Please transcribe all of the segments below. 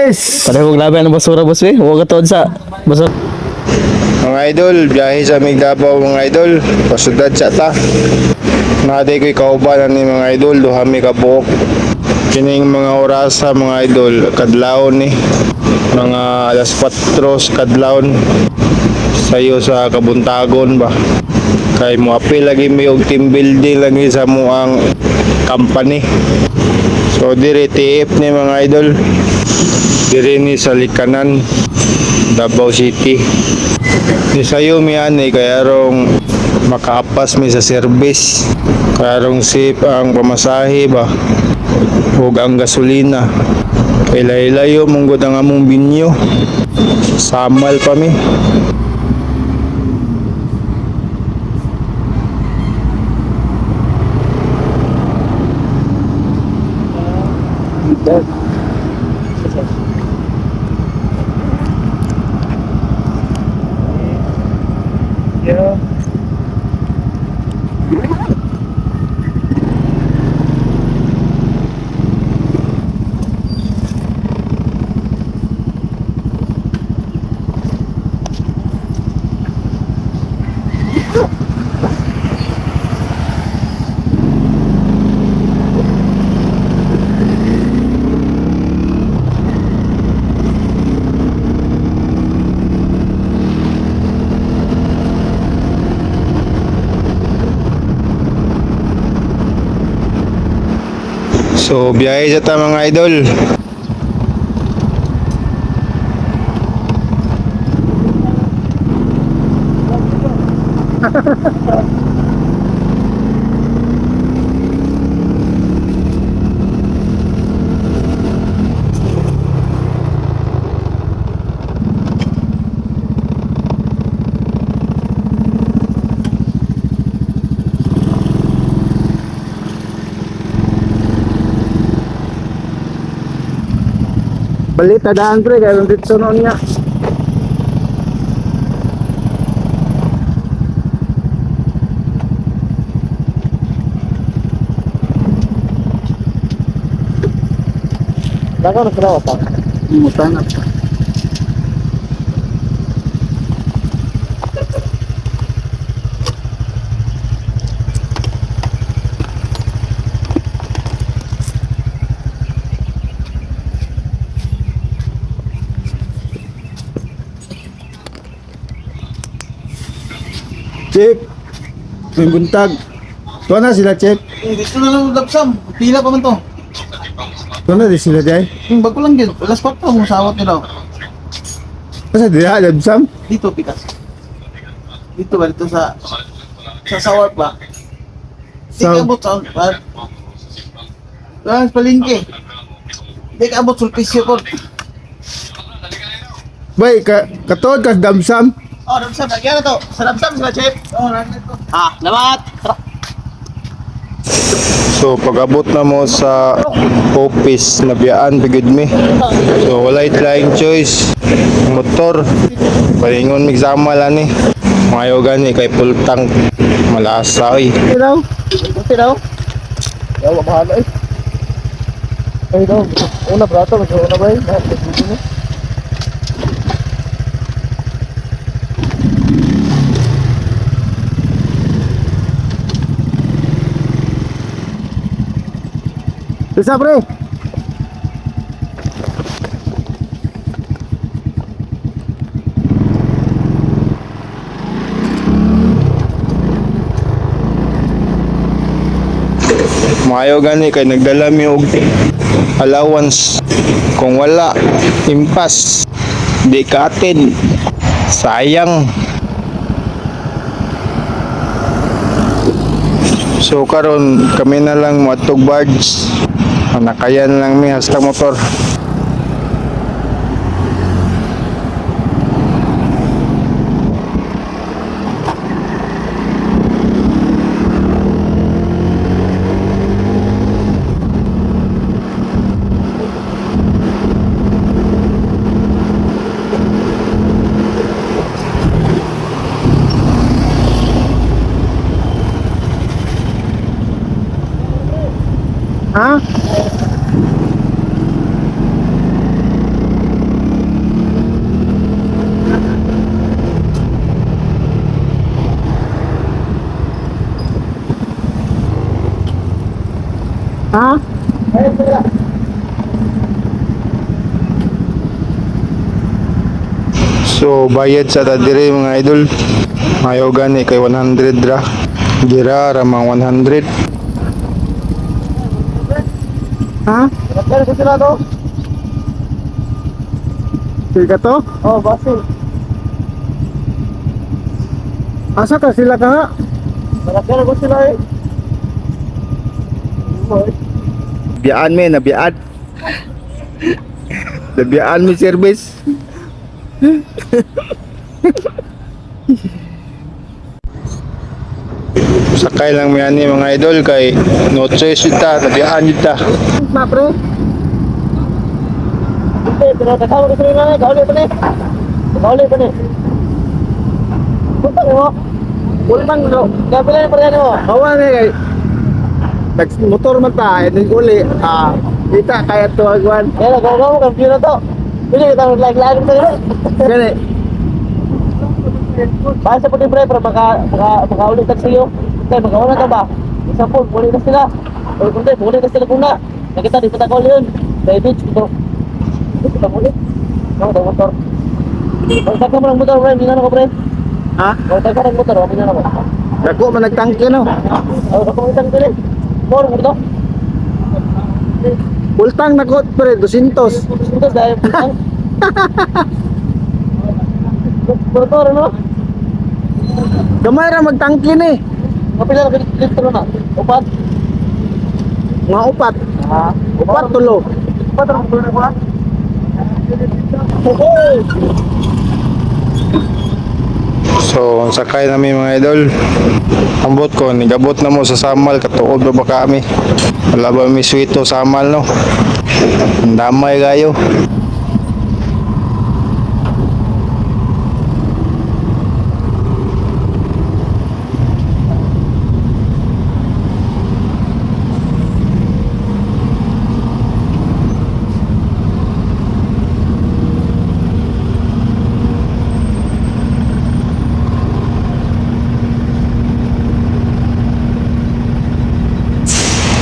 guys! Parehong laban ng basura boss we. Huwag ka sa basura. Mga idol, biyahe sa Migdabaw mga idol. Pasudad sa ta. Naday ko'y kaubanan ni mga idol. Duhami ka buhok. Kining mga oras sa mga idol. Kadlaon ni. Mga alas 4 sa kadlaon. Sayo sa Kabuntagon ba. Kay mo apil lagi may og team building lagi sa muang company. So dire TF ni mga idol. Dire ni sa Likanan, Davao City. Di sayo mi ani kaya rong makaapas mi sa service. Kaya rong safe ang pamasahe ba. Ug ang gasolina. Kay layo mong gud ang among binyo. Samal pa mi. Yeah. So biyahe sa ta mga idol. Balita daan pre, kaya dito noon niya. Laka na pala pa. Mutan na. Chip, may buntag. Tuwa na sila, Chip. Dito na lang lapsam. Pila pa man to. Tuwa na di sila, Jay. Bago lang yun. Alas 4 mo sawat nila. Kasi di ha, labsam. Dito, pikas. Dito ba? Dito sa sawat ba? Di ka abot sa palingke. Di ka abot sulpisyo ko. Bay, katod ka damsam. Oh, lapsam. Nagyan na to. Sa lapsam sila, Chef. Oh, nandito to. Lamat. So pag-abot na mo sa office nabiyaan bigid mi. So walay tayong choice. Motor palingon mig sama la ni. Mayo gani kay full tank malasa oy. Buti daw. Buti daw. Yawa bahala eh. Ay daw. Una brato, una ba eh? Bisa pre. Mayo gani kay nagdala mi og allowance. Kung wala impas di ka attend. Sayang. So karon kami na lang moatog barge. Nakayan lang mi hasta motor. Ha? So bayad sa ta dire mga idol. Mayo gani kay 100 ra. Gira ra mga 100. Ha? Pero gusto na to? Sila to? Oh, basil. Asa ka sila ka nga? Pero gusto na eh. Biyaan me, nabiyaan. Nabiyaan mo service. Sakay lang yan ni mga idol kay no choice yun ta, nabiyaan yun ta. Ma pre, Hindi, pero kasama ko sila na. Kauli pa na eh. Kauli pa na eh. Punta mo. ulmang no. Gabi lang yung paryan mo. Hawa na kay motor man ta, and uli, kita kaya to agwan. Kaya gawa mo, kampiyo na to. Pili kita mag-like-like ito yun. Gani, Basta po din pre, para makaulit ang siyo. Kaya magkauna ka ba? Isang po, muli na sila. O kung di, muli na sila kuna. Nakita, di pa takol yun. Sa beach, ito. Ito muli. No, ito motor. Pagtag ka mo ng motor, pre, hindi na ako pre. ha? Pagtag ka ng motor, hindi na ako. Dako man nagtangke no. O, kapag itang pili. More, mo ito. Ultang nakot pre 200. Ito dahil putang. Motor, ano? Gamay ra magtangke ni. Kapila na litro na. Upat. Nga upat. Ah, Upat tulo. Upat ang tuloy ko ha? So sakay namin mga idol. Ambot ko, nigabot na mo sa Samal, katuod ba ba kami? Wala ba may suito Samal no? Ang damay kayo.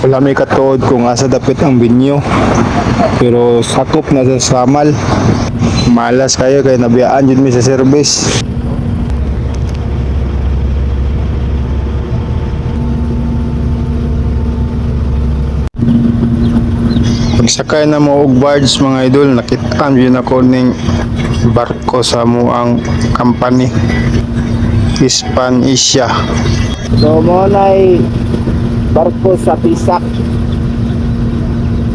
Wala may katuod kung asa dapit ang binyo. Pero sakop na sa Samal. Malas kayo kay nabiyaan yun mi sa service. Pagsakay na mo og barge mga idol, nakita yun ako ning barko sa muang company Hispan Asia. So mo nay barko sa Pisak.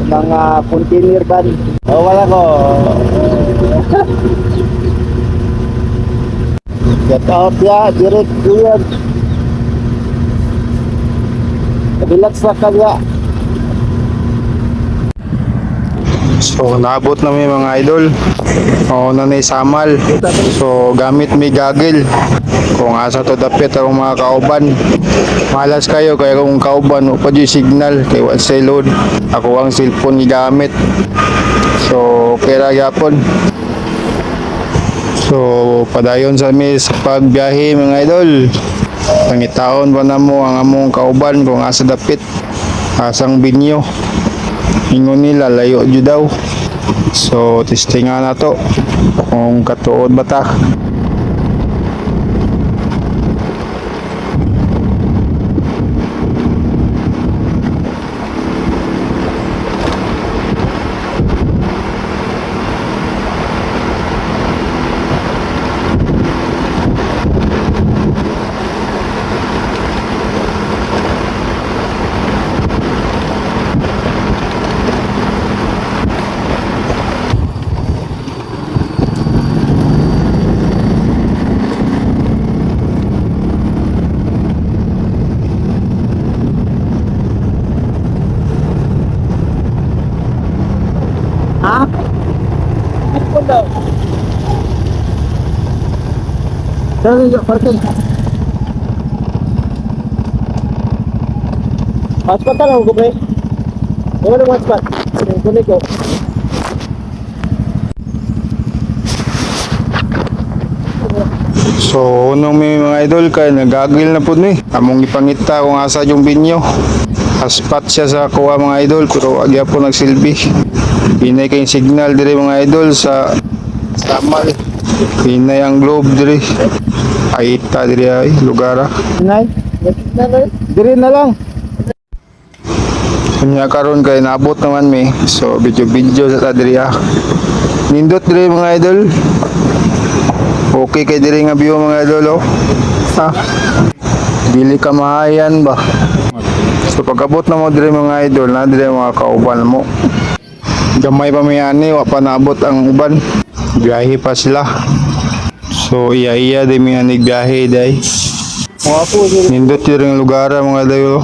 Mga container van. Oh, wala ko. Get out ya, direct yun. Relax na kanya. So naabot na may mga idol. O na ni Samal. So gamit may gagil. Kung asa to dapit ang mga kauban. Malas kayo kaya kung kauban o pa di signal kay wa say load. Ako ang cellphone ni gamit. So kaya gyapon. So padayon sa mi sa pagbiyahe mga idol. Pangitaon ba na mo ang among kauban kung asa dapit asang binyo. Ingon nila layo jud daw. So testingan na to kung katuod ba ta. Ha? Ito daw. Saan yung parking? Hotspot na lang ko, pre. Ano yung hotspot? Kunin ko. So unong may mga idol kay nagagil na pud ni. Among ipangita kung asa yung binyo. Aspat siya sa kuha mga idol pero agya po nagsilbi. Pinay kayong signal dire mga idol sa Samal. Pinay ang globe dire. Aita dire ay lugar. Nay. Dire na lang. Kanya karon kay naabot naman mi. So video sa tadriya. Nindot dire mga idol. Okay kay dire nga view mga idol oh. Ha. Dili ka mahayan ba? So pag-abot na mo dire mga idol, na dire mga kauban mo. Gamay pa may ani, wa pa naabot ang uban. Biyahe pa sila. So iya di mi anig biyahe day. Mga po, dire. Nindot dire ang lugar mga idol.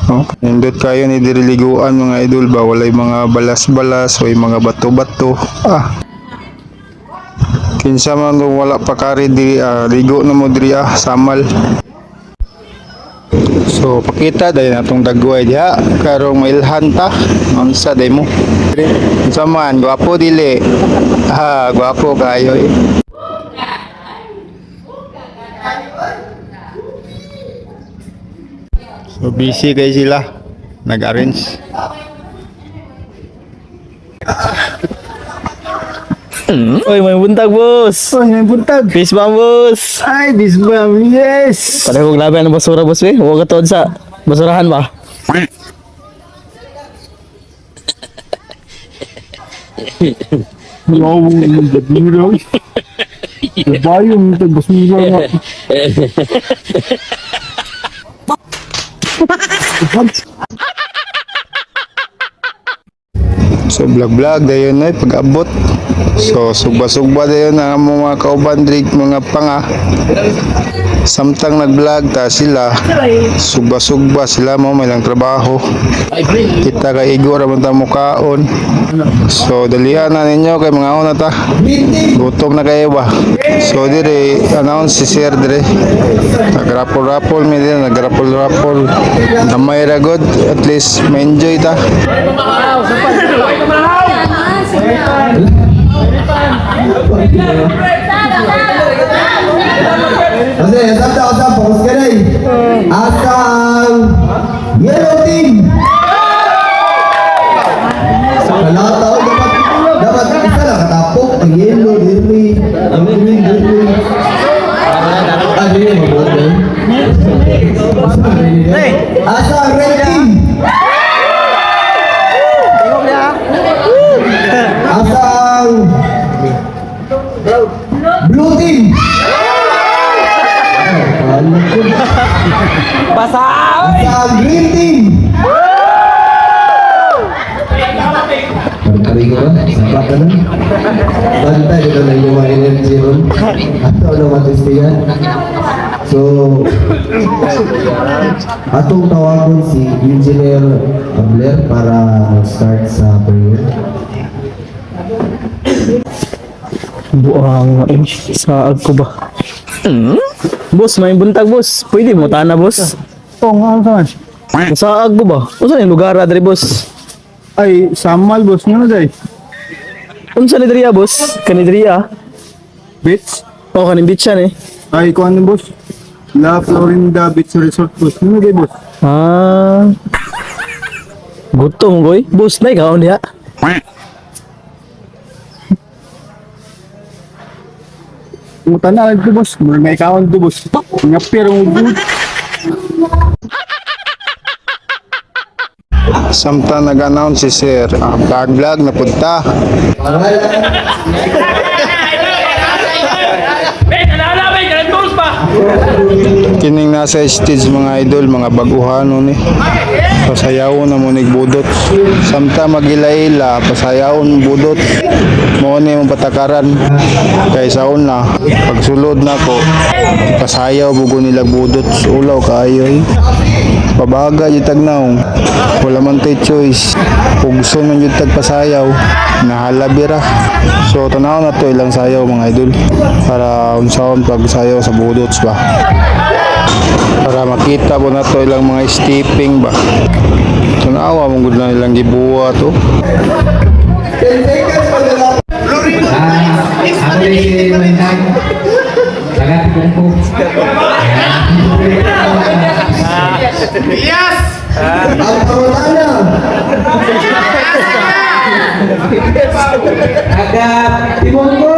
Oh, nindot kayo ni dire liguan mga idol ba, walay mga balas-balas, way mga bato-bato. Ah. Kinsa man kung wala pa kari diri ligo na mo diri Samal. So pakita dahil natong dagway diha karong mailhan ta unsa day mo. Unsa man gwapo dili. Gwapo kayo eh. So busy kay sila nag-arrange. Oy, may buntag, boss. Oh, may buntag. Peace ba, boss? Ay, bisbam, yes. Pareho kong labi ang basura, boss, eh. Huwag ka sa basurahan ba? Wow, gabiro. Bayo, may basura nga. So vlog dayon ay pag-abot. So sugba-sugba dayon ang mga kauban drig mga panga. Samtang nag-vlog ta sila, sugba-sugba sila mo may lang trabaho. Kita kay igo ra man ta mukaon. So dalian na ninyo kay mga una ta. Gutom na kayo ba? So dire announce si Sir dire. Nagrapol-rapol mi dire, nagrapol-rapol. Gamay ra god, at least may enjoy ta. Kasi, asam, fokus ka na eh. Asam, yellow team. Kalata ko, dapat isa lang katapok. Ang yellow, dili. Ang green, dili. Dili, mabuhat yun. Asam, red team. Asam, blue team. Asam green team. Kari ko ba? Sapat ka na? Bantay dito na yung mga energy ron. Ato na matistigan. So, atong tawagon si Engineer Abler para start sa prayer. Buang, saag ko ba? Boss, may buntag, boss. Pwede mo, tana, boss. Oh, nga saan? Saag ko ba? Unsa ni lugar adre, boss? Ay, Samal, boss nga na day. Unsa ni diriya, boss? Kani diriya? Beach. Oh, kaning beach yan eh. Ay, kuhan ni boss. La Florinda Beach Resort, boss. Ano day, boss? Ah. Gutom, boy. Boss, na ikaw niya. Mutan na lang ito, boss. May ikawan ito, boss. Nga pero good. Samtang nag-announce si Sir, vlog na punta. Kining nasa stage mga idol, mga baguhanon eh. Pasayawon na mo budot. Samtang magila-ila, pasayawon budot. Mo ni mong patakaran. Kay sa una, pagsulod na ko, pasayaw bugo nila budot. Ulaw kaayo eh. Pabaga yung tagnaw. Wala man tayo choice. Pugso man yung tagpasayaw. Nahalabira. So tanaw na to ilang sayaw mga idol. Para unsaon pagsayaw sa budots ba. Para makita po na to ilang mga stepping ba. Tanawa mong gud na ilang gibuwa to. Ako na si Maynag. Agad ko po. Ang pangutana. Agap, timon ko.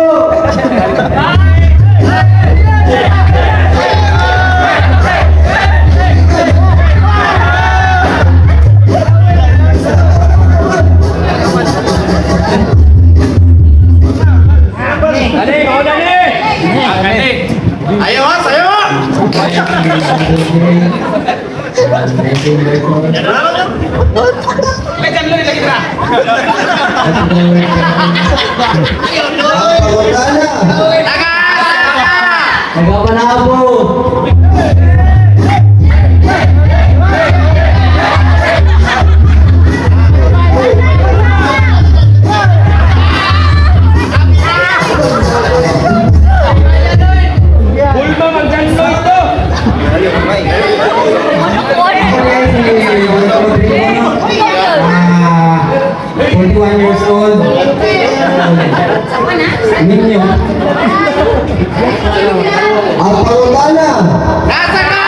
Years old. Ninyo. Ang pangutana. Nasa ka!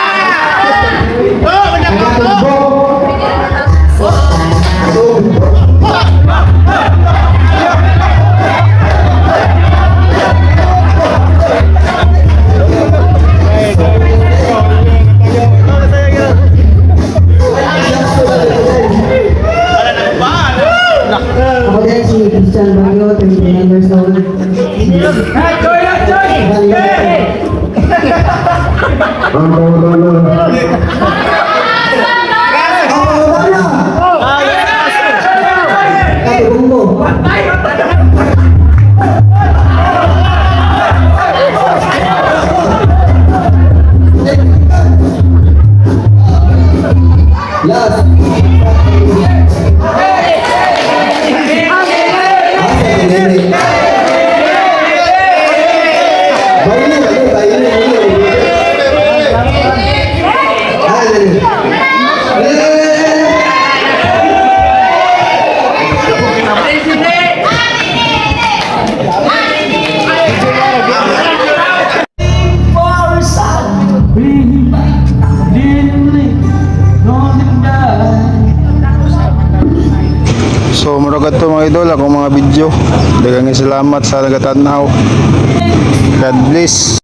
Ako din si Christian Bagyo, 29 years old. Ang pangutana. Katulong mo. Last. So muragat to mga idol akong mga video. Daghang salamat sa nagatanaw. God bless.